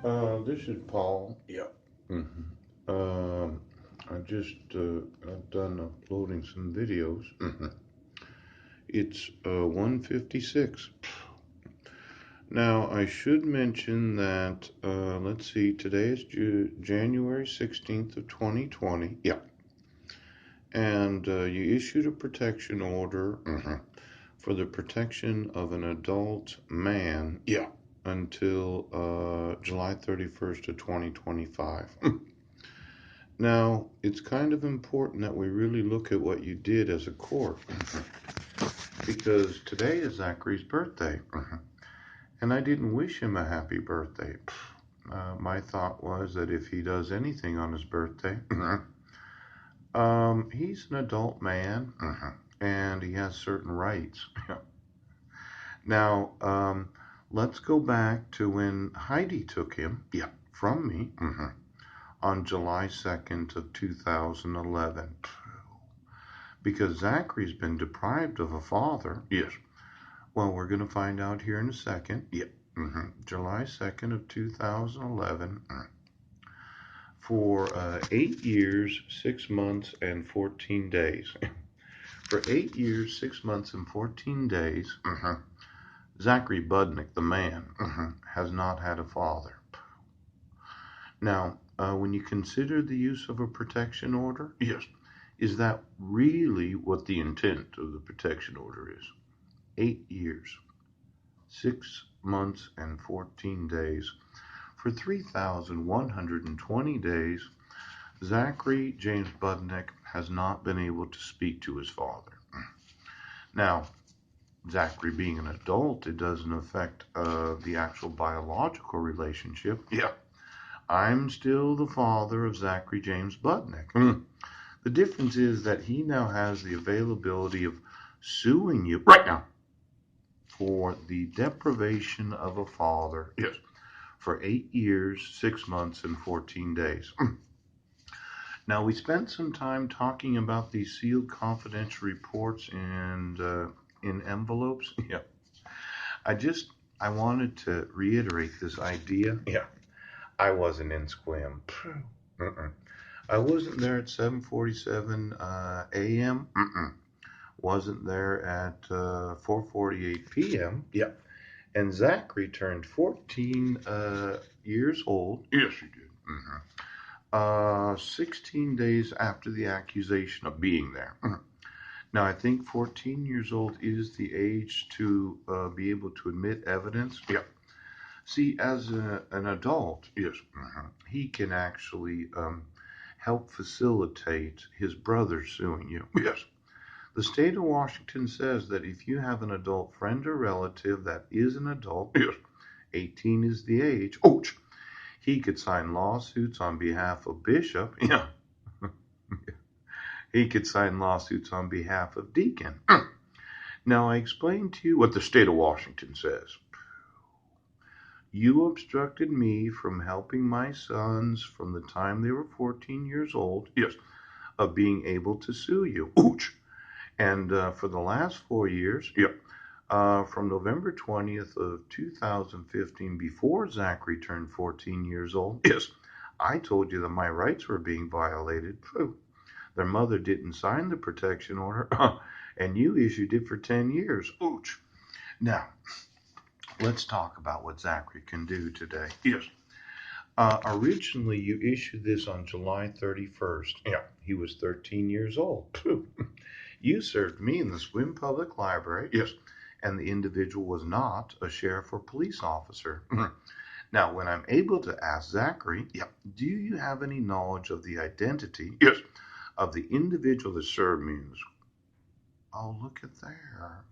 This is Paul. Yeah. hmm I just got done uploading some videos. It's 1:56. Now I should mention that let's see, today is January 16th of 2020. Yeah, and you issued a protection order for the protection of an adult man. Yeah. Until July 31st of 2025. Now, it's kind of important that we really look at what you did as a court because today is Zachary's birthday. And I didn't wish him a happy birthday. My thought was that if he does anything on his birthday, he's an adult man and he has certain rights. Now, let's go back to when Heidi took him from me on July 2nd of 2011. Because Zachary's been deprived of a father. Yes. Well, we're going to find out here in a second. Yeah. July 2nd of 2011 for 8 years, 6 months, and 14 days. For 8 years, 6 months, and 14 days, Zachary Budnick, the man, has not had a father. Now, when you consider the use of a protection order, Yes. is that really what the intent of the protection order is? 8 years, 6 months, and 14 days. For 3,120 days, Zachary James Budnick has not been able to speak to his father. Now, Zachary being an adult, it doesn't affect the actual biological relationship. Yeah. I'm still the father of Zachary James Budnick. The difference is that he now has the availability of suing you Right now. for the deprivation of a father. Yes. For 8 years, 6 months, and 14 days. Now, we spent some time talking about these sealed confidential reports and in envelopes. Yeah. I wanted to reiterate this idea. Yeah. I wasn't in Squim. I wasn't there at 7:47 a.m. Wasn't there at 4:48 p.m. Yeah. And Zachary turned 14 years old. Yes, you did. 16 days after the accusation of being there. Now, I think 14 years old is the age to be able to admit evidence. Yeah. See, as an adult, Yes. he can actually help facilitate his brother suing you. Yes. The state of Washington says that if you have an adult friend or relative that is an adult, Yes. 18 is the age, Ouch. he could sign lawsuits on behalf of Bishop. Yeah. He could sign lawsuits on behalf of Deacon. Now, I explained to you What the state of Washington says. You obstructed me from helping my sons from the time they were 14 years old Yes. of being able to sue you. Ouch. And for the last 4 years, Yeah. from November 20th of 2015, before Zachary turned 14 years old, Yes. I told you that my rights were being violated. Their mother didn't sign the protection order, and you issued it for 10 years. Ouch. Now, let's talk about what Zachary can do today. Yes. Originally, you issued this on July 31st. Yeah. He was 13 years old. You served me in the Swim Public Library. Yes. And the individual was not a sheriff or police officer. Now, when I'm able to ask Zachary, do you have any knowledge of the identity Yes. of the individual that served me? Oh, look at there.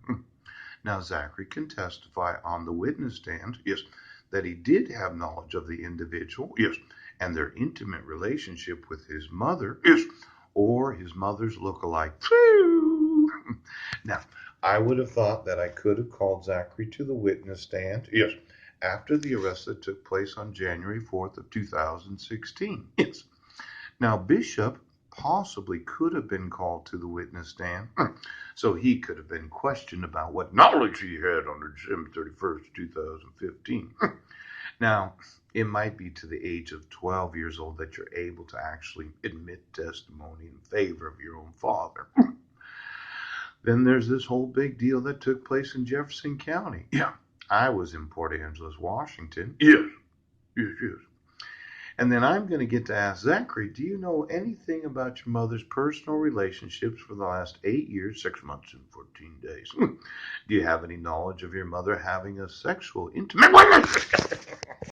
Now, Zachary can testify on the witness stand, Yes. that he did have knowledge of the individual, Yes. and their intimate relationship with his mother, Yes. or his mother's lookalike. Now, I would have thought that I could have called Zachary to the witness stand. Yes. After the arrest that took place on January 4th of 2016. Yes. Now, Bishop possibly could have been called to the witness stand, so he could have been questioned about what knowledge he had on December 31st, 2015. Now, it might be to the age of 12 years old that you're able to actually admit testimony in favor of your own father. Then there's this whole big deal that took place in Jefferson County. Yeah. I was in Port Angeles, Washington. Yes. Yes, yes. And then I'm going to get to ask Zachary, do you know anything about your mother's personal relationships for the last 8 years, 6 months, and 14 days? Do you have any knowledge of your mother having a sexual intimate